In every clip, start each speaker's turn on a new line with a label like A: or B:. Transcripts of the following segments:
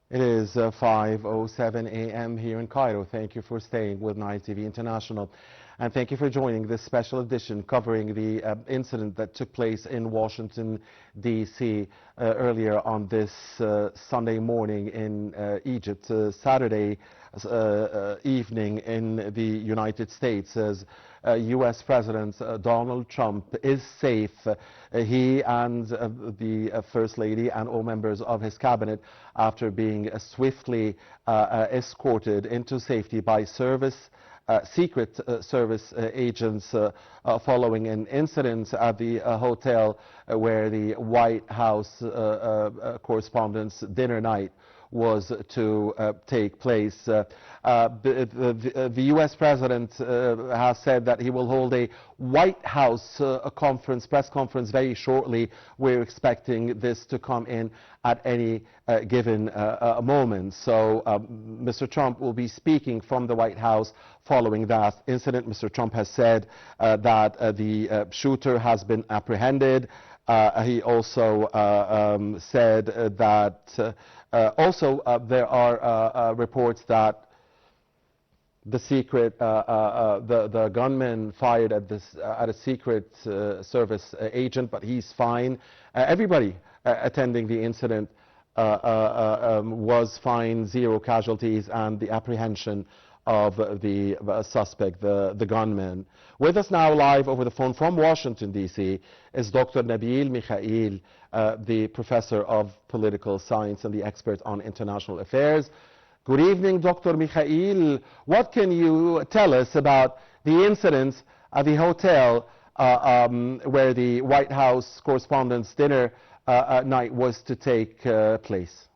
A: It is 5:07 a.m. here in Cairo. Thank you for staying with Nile TV International. And thank you for joining this special edition covering the incident that took place in Washington, D.C. Earlier on this Sunday morning in Egypt, Saturday evening in the United States, as U.S. President Donald Trump is safe. He and the First Lady and all members of his cabinet, after being swiftly escorted into safety by Secret Service agents following an incident at the hotel where the White House Correspondents' dinner night was to take place. The U.S. President has said that he will hold a White House press conference very shortly. We're expecting this to come in at any given moment. So Mr. Trump will be speaking from the White House following that incident. Mr. Trump has said that the shooter has been apprehended. He also said that there are reports that the gunman fired at a Secret Service agent, but he's fine. Everybody attending the incident was fine, 0 casualties, and the apprehension of the suspect, the gunman. With us now live over the phone from Washington, D.C. is Dr. Nabil Mikhail, the professor of political science and the expert on international affairs. Good evening, Dr. Mikhail. What can you tell us about the incidents at the hotel where the White House Correspondents' dinner night was to take place?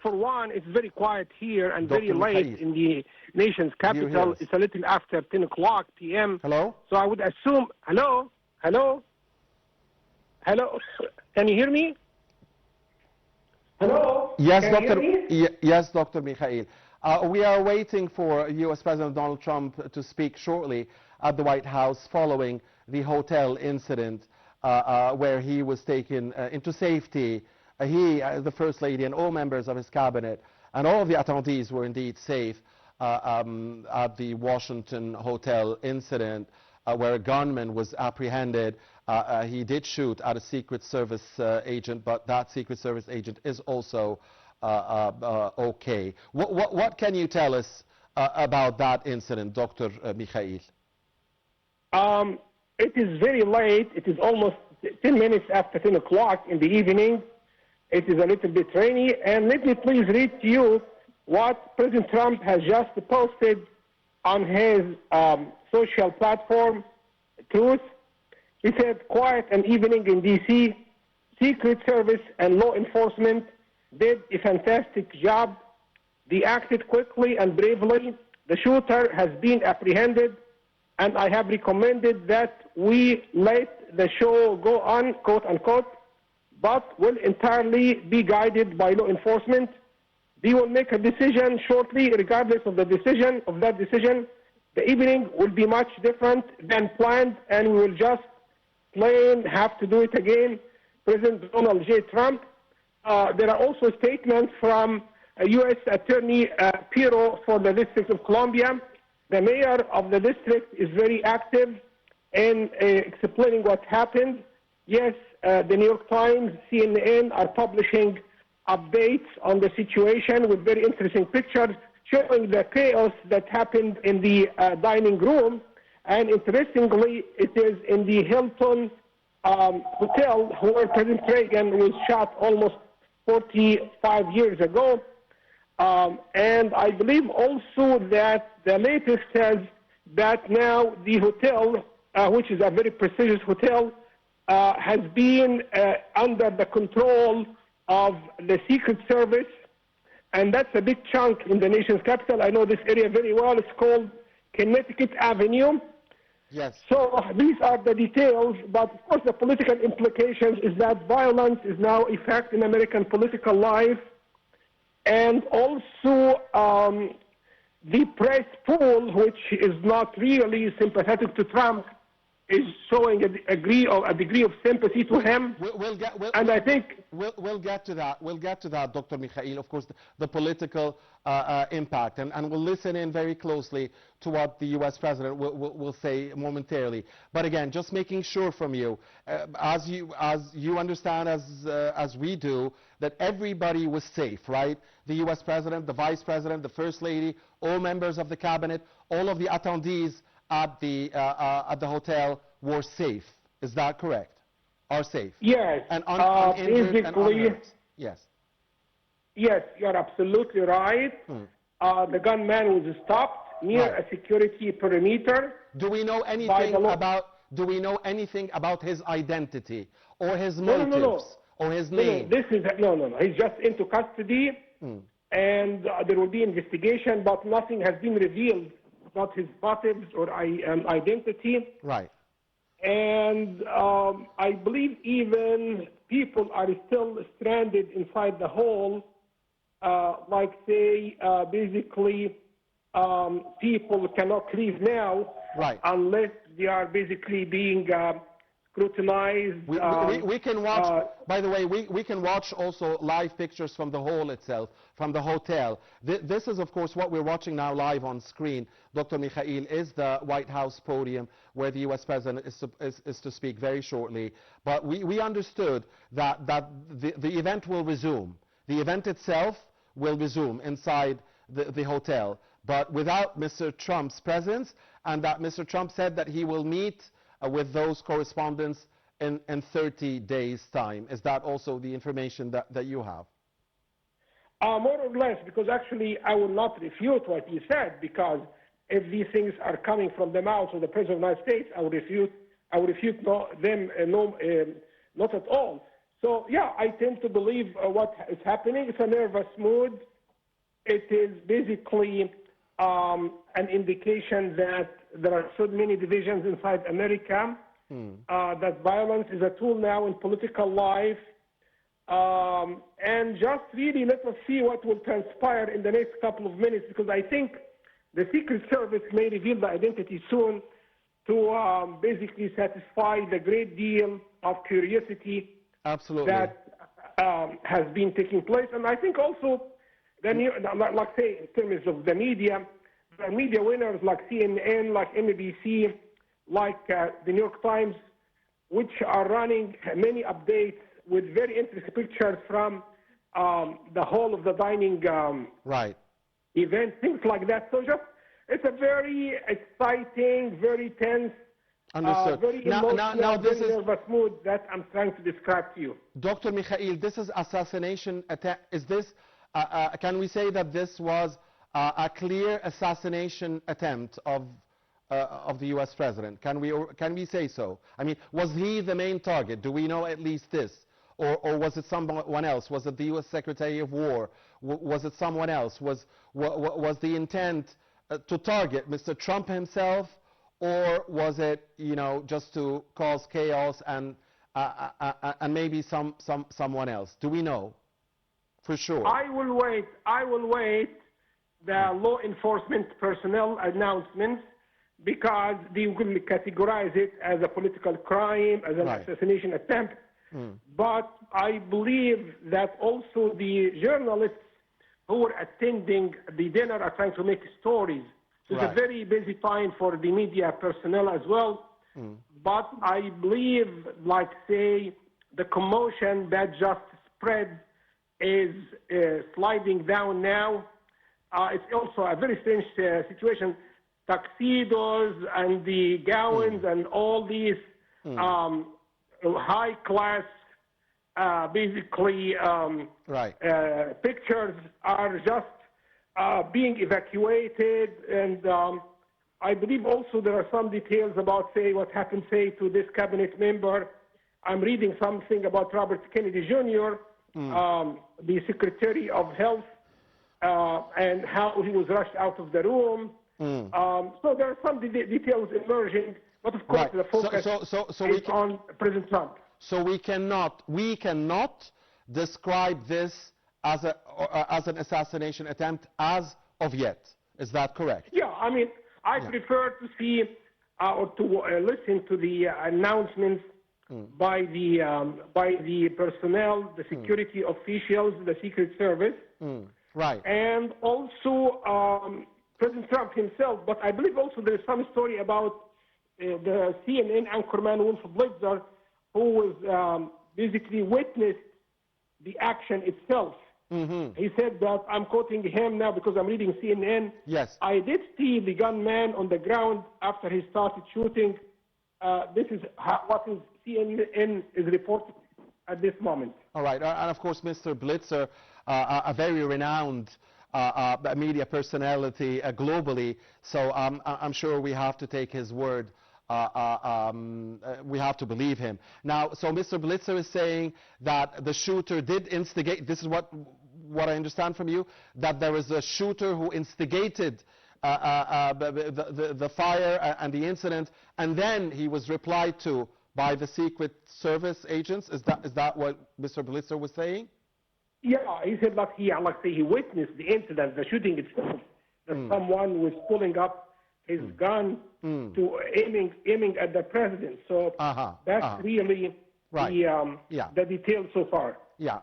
B: For one, it's very quiet here and
A: Dr.
B: very late
A: Mikhail,
B: in the nation's capital. It's a little after 10 o'clock p.m.
A: Hello?
B: So I would assume, hello? Can you hear me? Hello?
A: Yes,
B: Can
A: Dr.
B: you hear me?
A: Yes, Dr. Mikhail. We are waiting for U.S. President Donald Trump to speak shortly at the White House following the hotel incident where he was taken into safety. He, the First Lady, and all members of his cabinet, and all of the attendees were indeed safe at the Washington hotel incident where a gunman was apprehended. He did shoot at a Secret Service agent, but that Secret Service agent is also okay. What can you tell us about that incident, Dr. Mikhail?
B: It is very late. It is almost 10 minutes after 10 o'clock in the evening. It is a little bit rainy. And let me please read to you what President Trump has just posted on his social platform, Truth. He said, quiet and evening in D.C., Secret Service and law enforcement did a fantastic job. They acted quickly and bravely. The shooter has been apprehended, and I have recommended that we let the show go on, quote unquote, but will entirely be guided by law enforcement. They will make a decision shortly. Regardless of that decision, the evening will be much different than planned, and we will just plain have to do it again. President Donald J. Trump. There are also statements from a U.S. Attorney Bureau for the District of Columbia. The mayor of the district is very active in explaining what happened. Yes, the New York Times, CNN are publishing updates on the situation with very interesting pictures showing the chaos that happened in the dining room. And interestingly, it is in the Hilton Hotel where President Reagan was shot almost 45 years ago. And I believe also that the latest says that now the hotel, which is a very prestigious hotel, has been under the control of the Secret Service, and that's a big chunk in the nation's capital. I know this area very well. It's called Connecticut Avenue.
A: Yes.
B: So these are the details, but of course the political implications is that violence is now a fact in American political life, and also the press pool, which is not really sympathetic to Trump, is showing a degree of sympathy to him. And I think
A: we'll get to that. We'll get to that, Dr. Mikhail. Of course, the political impact, and we'll listen in very closely to what the U.S. President will say momentarily. But again, just making sure from you, as you understand, as we do, that everybody was safe, right? The U.S. President, the Vice President, the First Lady, all members of the cabinet, all of the attendees at the hotel were safe. Is that correct? Are safe?
B: Yes.
A: And uninjured and unhurt. Yes.
B: Yes, you're absolutely right. The gunman was stopped near a security perimeter.
A: Do we know anything about his identity or his motives or his name?
B: No. He's just into custody, and there will be investigation, but nothing has been revealed about his motives or identity.
A: Right.
B: And I believe even people are still stranded inside the hall, like say, basically, people cannot leave now,
A: right,
B: unless they are basically being scrutinized.
A: We can watch, by the way, we can watch also live pictures from the hall itself, from the hotel. This is, of course, what we're watching now live on screen, Dr. Mikhail, is the White House podium where the U.S. President is to speak very shortly. But we understood that the event will resume. The event itself will resume inside the hotel, but without Mr. Trump's presence, and that Mr. Trump said that he will meet with those correspondents in 30 days' time. Is that also the information that you have?
B: More or less, because actually I will not refute what he said, because if these things are coming from the mouth of the President of the United States, I will refute them not at all. So yeah, I tend to believe what is happening. It's a nervous mood. It is basically an indication that there are so many divisions inside America, that violence is a tool now in political life. And just really let us see what will transpire in the next couple of minutes, because I think the Secret Service may reveal the identity soon to basically satisfy the great deal of curiosity that has been taking place. And I think also, like say, in terms of the media winners like CNN, like NBC, like the New York Times, which are running many updates with very interesting pictures from the hall of the dining event, things like that. So just, it's a very exciting, very tense, very emotional, very nervous mood that I'm trying to describe to you.
A: Dr. Mikhail, this is assassination attempt. Is this, can we say that this was a clear assassination attempt of the U.S. President? Can we say so? I mean, was he the main target? Do we know at least this? Or was it someone else? Was it the U.S. Secretary of War? Was it someone else? Was the intent to target Mr. Trump himself, or was it, you know, just to cause chaos and maybe someone else? Do we know for sure?
B: I will wait the law enforcement personnel announcements, because they will categorize it as a political crime, as an assassination attempt. But I believe that also the journalists who were attending the dinner are trying to make stories. So it's a very busy time for the media personnel as well. But I believe, like say, the commotion that just spread is sliding down now. It's also a very strange situation. Tuxedos and the gowns and all these high-class, basically, pictures are just being evacuated. And I believe also there are some details about, say, what happened, say, to this cabinet member. I'm reading something about Robert Kennedy Jr., the Secretary of Health, and how he was rushed out of the room. So there are some details emerging. But of course, the focus is on President Trump.
A: So we cannot describe this as an assassination attempt as of yet. Is that correct?
B: Yeah, I mean, I prefer to see or to listen to the announcements by the personnel, the security officials, the Secret Service,
A: Right.
B: and also President Trump himself. But I believe also there is some story about the CNN anchorman Wolf Blitzer, who was basically witnessed the action itself. He said that, I'm quoting him now because I'm reading CNN.
A: Yes.
B: I did see the gunman on the ground after he started shooting. This is what is CNN is reporting at this moment.
A: All right. And of course, Mr. Blitzer, a very renowned media personality globally. So I'm sure we have to take his word. We have to believe him. Now, so Mr. Blitzer is saying that the shooter did instigate. This is what I understand from you, that there was a shooter who instigated the fire and the incident, and then he was replied to by the Secret Service agents. Is that what Mr. Blitzer was saying?
B: Yeah, he said that he witnessed the incident, the shooting itself, that someone was pulling up his gun to aiming at the president. So that's really the details so far.
A: Yeah,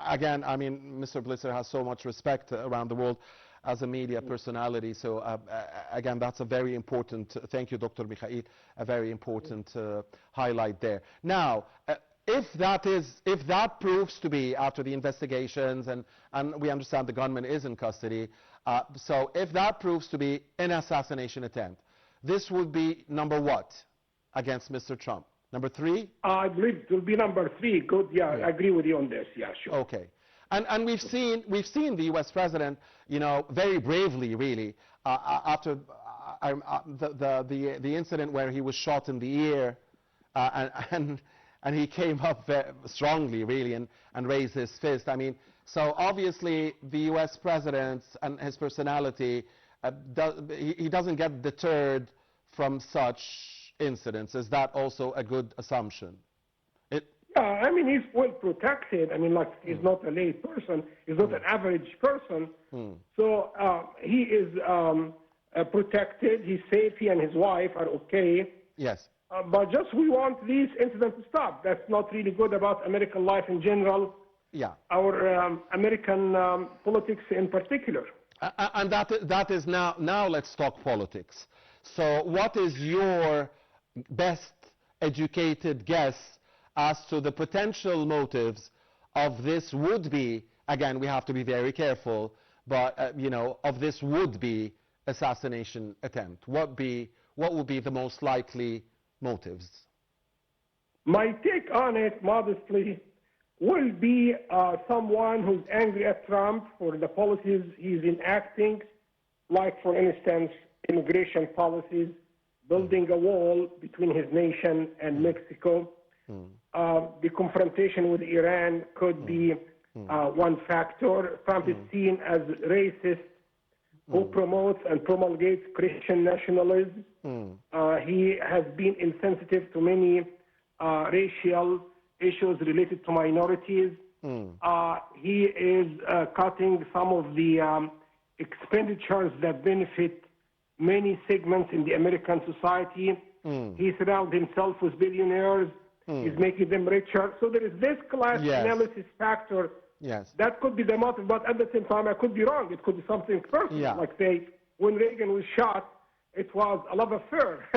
A: again, I mean, Mr. Blitzer has so much respect around the world as a media personality. So again, that's a very important, thank you, Dr. Mikhail, a very important highlight there. Now, if that proves to be, after the investigations, and we understand the gunman is in custody, so if that proves to be an assassination attempt, this would be number what against Mr. Trump? Number 3?
B: I believe it will be number 3. Good, yeah, I agree with you on this. Yeah, sure.
A: Okay. And we've seen the U.S. president, you know, very bravely, really, after the incident where he was shot in the ear, and he came up very strongly, really, and raised his fist. I mean, so obviously the U.S. president and his personality, he doesn't get deterred from such incidents. Is that also a good assumption?
B: Yeah, I mean, he's well protected. I mean, like, he's not a lay person. He's not an average person. So he is protected. He's safe. He and his wife are okay.
A: Yes.
B: But just we want these incidents to stop. That's not really good about American life in general.
A: Yeah.
B: Our American politics in particular.
A: And that is now let's talk politics. So what is your best educated guess as to the potential motives of this would-be, again, we have to be very careful, but, you know, of this would-be assassination attempt? What would be the most likely motives?
B: My take on it, modestly, will be someone who's angry at Trump for the policies he's enacting, like, for instance, immigration policies, building a wall between his nation and Mexico. The confrontation with Iran could be one factor. Trump is seen as racist, who promotes and promulgates Christian nationalism. He has been insensitive to many racial issues related to minorities. He is cutting some of the expenditures that benefit many segments in the American society. He surrounds himself with billionaires. He's making them richer. So there is this class analysis factor.
A: Yes.
B: That could be the motive, but at the same time, I could be wrong. It could be something personal.
A: Yeah.
B: Like, say, when Reagan was shot, it was a love affair.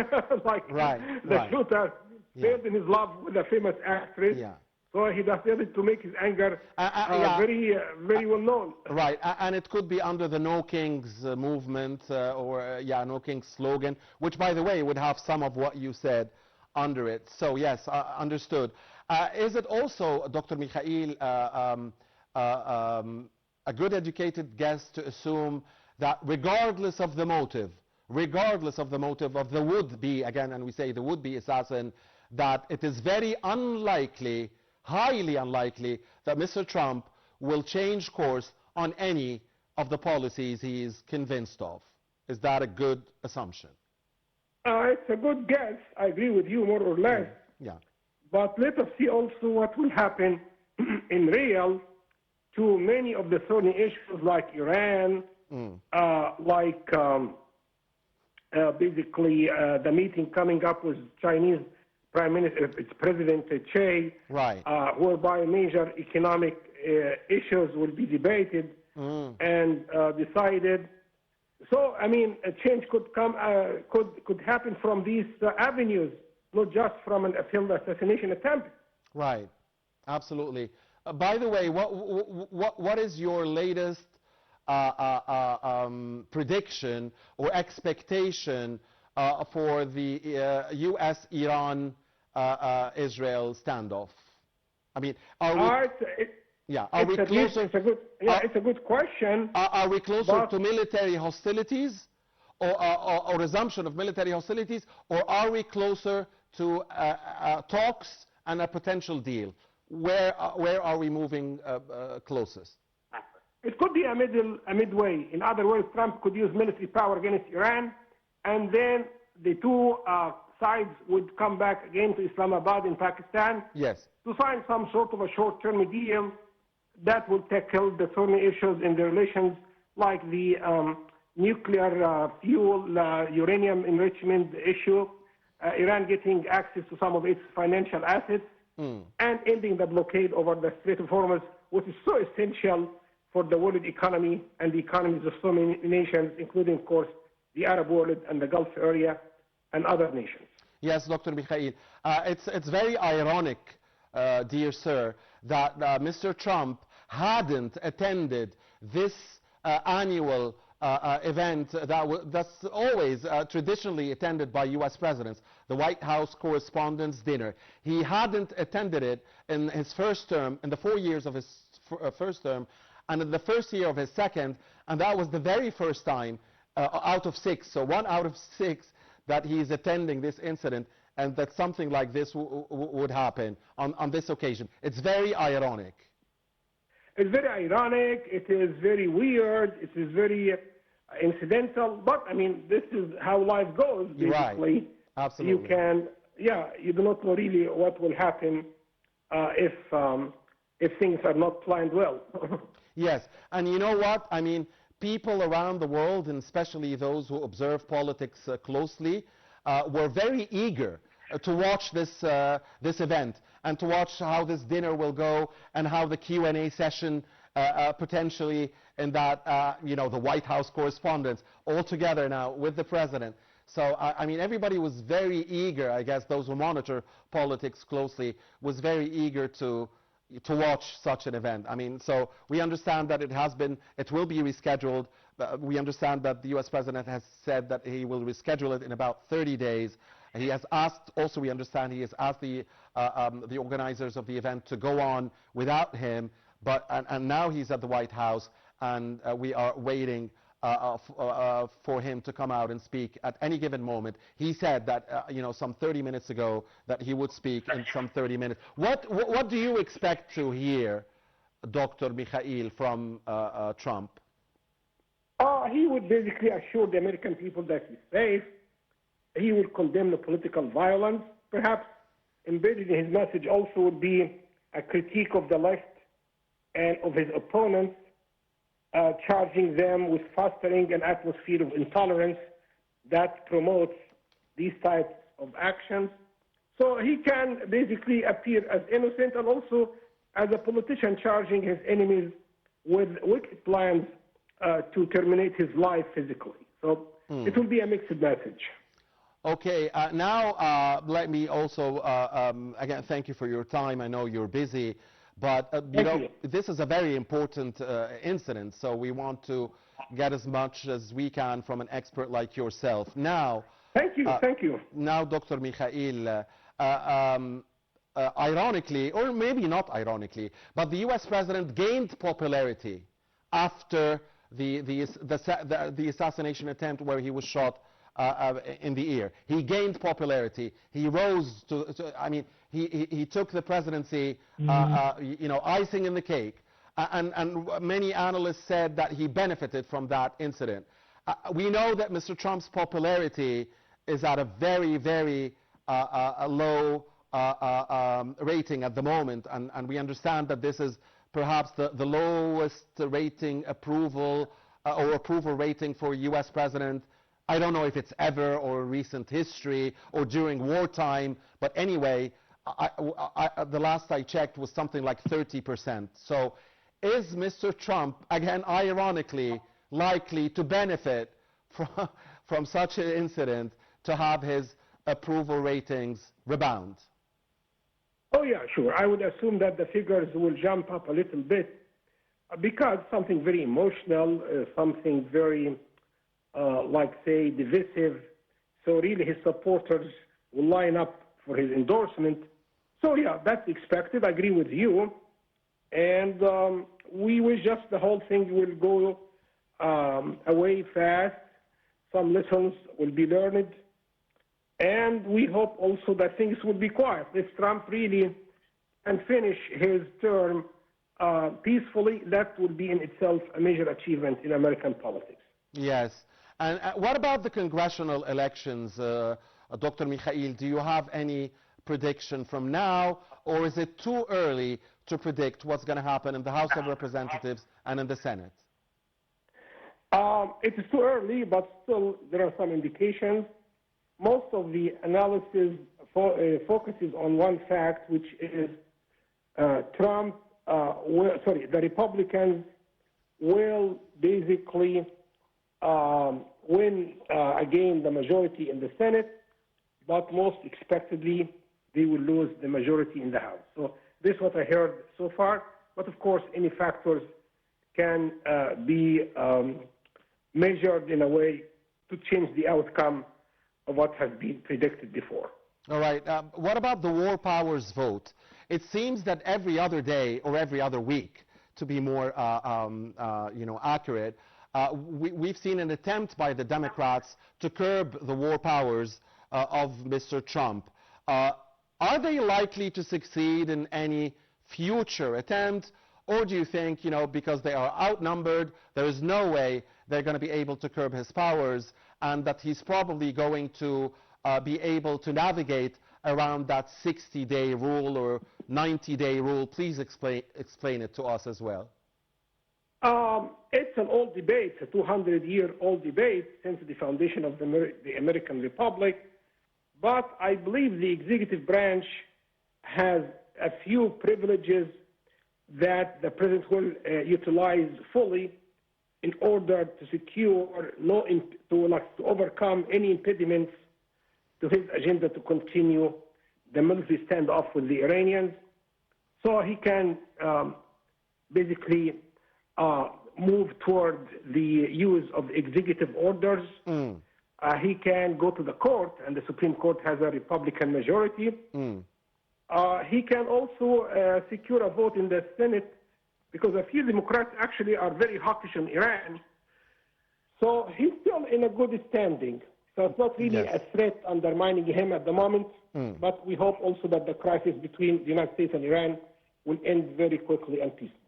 B: Like, the shooter failed in his love with a famous actress.
A: Yeah.
B: So he decided to make his anger very well known.
A: Right, and it could be under the No Kings movement, or No Kings slogan, which, by the way, would have some of what you said under it. So yes, understood. Is it also, Dr. Mikhail, a good educated guess to assume that regardless of the motive of the would-be, again, and we say the would-be assassin, that it is very unlikely, highly unlikely, that Mr. Trump will change course on any of the policies he is convinced of? Is that a good assumption?
B: It's a good guess. I agree with you more or less.
A: Yeah.
B: But let us see also what will happen in real to many of the thorny issues like Iran, like basically the meeting coming up with Chinese Prime Minister, it's President Che,
A: Right.
B: whereby major economic issues will be debated and decided. So, I mean, a change could come, could happen from these avenues, not just from a failed assassination attempt.
A: Right. Absolutely. By the way, what is your latest prediction or expectation for the U.S.-Iran Israel standoff? I mean, are we? Are we closer?
B: It's a good question.
A: Are we closer to military hostilities, or resumption of military hostilities, or are we closer to talks and a potential deal? Where are we moving closest?
B: It could be a midway. In other words, Trump could use military power against Iran, and then the two sides would come back again to Islamabad in Pakistan.
A: Yes.
B: To sign some sort of a short-term deal that will tackle the thorny issues in the relations, like the nuclear fuel, uranium enrichment issue, Iran getting access to some of its financial assets, and ending the blockade over the Strait of Hormuz, which is so essential for the world economy and the economies of so many nations, including, of course, the Arab world and the Gulf area and other nations.
A: Yes, Dr. Mikhail. It's very ironic, dear sir, that Mr. Trump hadn't attended this annual event that's always traditionally attended by U.S. presidents, the White House Correspondents' Dinner. He hadn't attended it in his first term, in the 4 years of his first term, and in the first year of his second, and that was the very first time out of 6, so 1 out of 6, that he is attending this incident, and that something like this would happen on this occasion. It's very ironic.
B: It's very ironic, it is very weird, it is very incidental, but I mean, this is how life goes, basically.
A: Right. Absolutely.
B: You do not know really what will happen if things are not planned well.
A: Yes, and you know what? I mean, people around the world, and especially those who observe politics closely, were very eager to watch this event and to watch how this dinner will go and how the Q&A session potentially in that, the White House correspondents all together now with the president. So, I mean, everybody was very eager, I guess those who monitor politics closely, was very eager to watch such an event. I mean, so we understand that it will be rescheduled. We understand that the U.S. president has said that he will reschedule it in about 30 days. He has asked, also we understand, he has asked the organizers of the event to go on without him, and now he's at the White House, and we are waiting for him to come out and speak at any given moment. He said that, some 30 minutes ago that he would speak in some 30 minutes. What do you expect to hear, Dr. Mikhail, from Trump?
B: He would basically assure the American people that he's safe. He will condemn the political violence. Perhaps embedded in his message also would be a critique of the left and of his opponents, charging them with fostering an atmosphere of intolerance that promotes these types of actions. So he can basically appear as innocent and also as a politician charging his enemies with wicked plans to terminate his life physically. So it will be a mixed message.
A: Okay, now let me also, again, thank you for your time. I know you're busy. But, this is a very important incident, so we want to get as much as we can from an expert like yourself. Now,
B: thank you.
A: Now, Dr. Mikhail, ironically, or maybe not ironically, but the U.S. president gained popularity after the assassination attempt where he was shot in the ear. He gained popularity. He rose I mean, he took the presidency, icing in the cake. And many analysts said that he benefited from that incident. We know that Mr. Trump's popularity is at a very, very low rating at the moment. And we understand that this is perhaps the lowest rating approval or approval rating for a U.S. president I don't know if it's ever or recent history or during wartime, but anyway, the last I checked was something like 30%. So is Mr. Trump, again, ironically, likely to benefit from such an incident to have his approval ratings rebound?
B: Oh, yeah, sure. I would assume that the figures will jump up a little bit because something very emotional, something very, like, say, divisive. So really his supporters will line up for his endorsement. So, yeah, that's expected. I agree with you. And we wish just the whole thing will go away fast. Some lessons will be learned. And we hope also that things will be quiet. If Trump really can finish his term peacefully, that would be in itself a major achievement in American politics.
A: Yes. And what about the congressional elections, Dr. Mikhail? Do you have any prediction from now, or is it too early to predict what's going to happen in the House of Representatives and in the Senate?
B: It is too early, but still there are some indications. Most of the analysis focuses on one fact, which is the Republicans will basically win again the majority in the Senate, but most expectedly they will lose the majority in the House. So this is what I heard so far, but of course any factors can be measured in a way to change the outcome of what has been predicted before.
A: All right. What about the war powers vote? It seems that every other day or every other week, to be more accurate, we've seen an attempt by the Democrats to curb the war powers of Mr. Trump. Are they likely to succeed in any future attempt, or do you think, because they are outnumbered, there is no way they're going to be able to curb his powers, and that he's probably going to be able to navigate around that 60-day rule or 90-day rule? Please explain it to us as well.
B: It's an old debate, a 200-year-old debate since the foundation of the American Republic. But I believe the executive branch has a few privileges that the president will utilize fully in order to secure, to overcome any impediments to his agenda to continue the military standoff with the Iranians. So he can basically move toward the use of executive orders. He can go to the court, and the Supreme Court has a Republican majority. He can also secure a vote in the Senate, because a few Democrats actually are very hawkish on Iran. So he's still in a good standing. So it's not really a threat undermining him at the moment, but we hope also that the crisis between the United States and Iran will end very quickly and peacefully.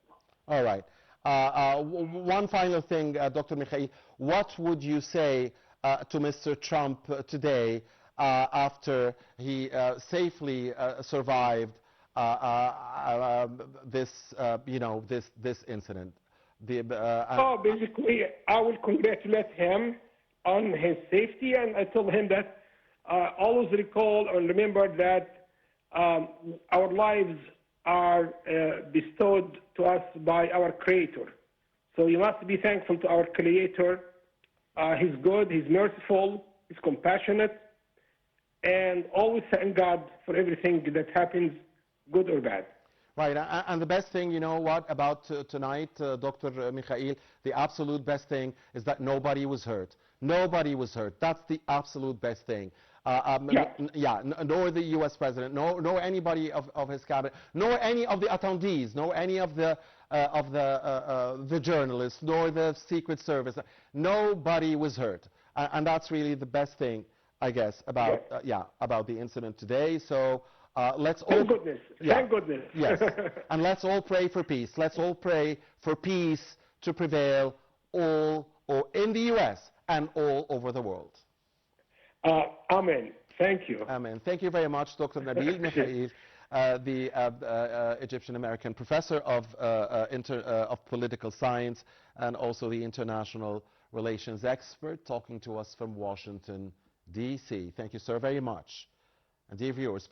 A: All right. One final thing, Dr. Mikhail. What would you say to Mr. Trump today after he safely survived this incident?
B: Basically, I will congratulate him on his safety, and I told him that always recall and remember that our lives are bestowed to us by our Creator. So you must be thankful to our Creator. He's good, he's merciful, he's compassionate, and always thank God for everything that happens, good or bad.
A: Right, and the best thing, about tonight, Dr. Mikhail, the absolute best thing is that nobody was hurt. Nobody was hurt. That's the absolute best thing. Nor the U.S. president, nor anybody of his cabinet, nor any of the attendees, nor any of the journalists, nor the Secret Service. Nobody was hurt, and that's really the best thing, I guess, about about the incident today. So let's all.
B: Thank goodness. Thank goodness.
A: Yes, and let's all pray for peace. Let's all pray for peace to prevail in the U.S. and all over the world.
B: Amen. Thank you.
A: Amen. Thank you very much, Dr. Nabil Mikhail, the Egyptian-American professor of political science and also the international relations expert, talking to us from Washington, D.C. Thank you, sir, very much. And dear viewers,